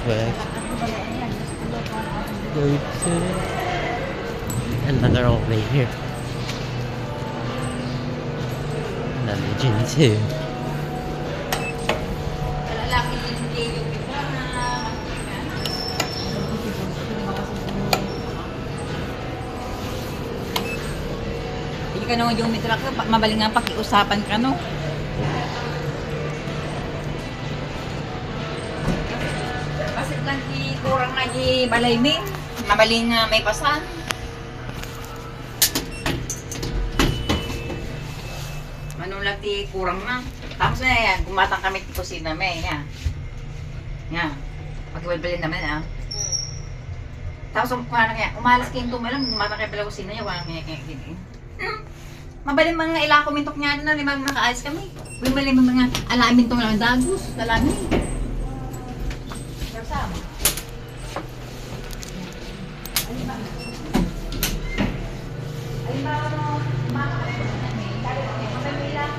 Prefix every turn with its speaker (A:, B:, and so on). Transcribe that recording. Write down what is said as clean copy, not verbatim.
A: Perfect. Another over here. Another gym too.
B: Lalaki hindi yung iba na hindi ka naman yung mitra ka, mabaling nga pakiusapan ka, no? Kasi lang kurang na balay mi, mabaling nga may pasan. Ano lang ti kurang na. Tapos na yan, gumatang kami ti kusina may, yan. Yan. Pag-iwalbalin naman, ah. Tapos kung ano kaya, umalas kayong tumalang, gumatang kayo pala kusina niya, walang kaya gini. Mabaling mga ilang kumintok niya na, limang nakaalis kami. Mabaling mga alamin itong lang dagos, alamin. Kasama. Alin ba? Alin ba, makakalimutan namin? Dali kami, mabaling ilang,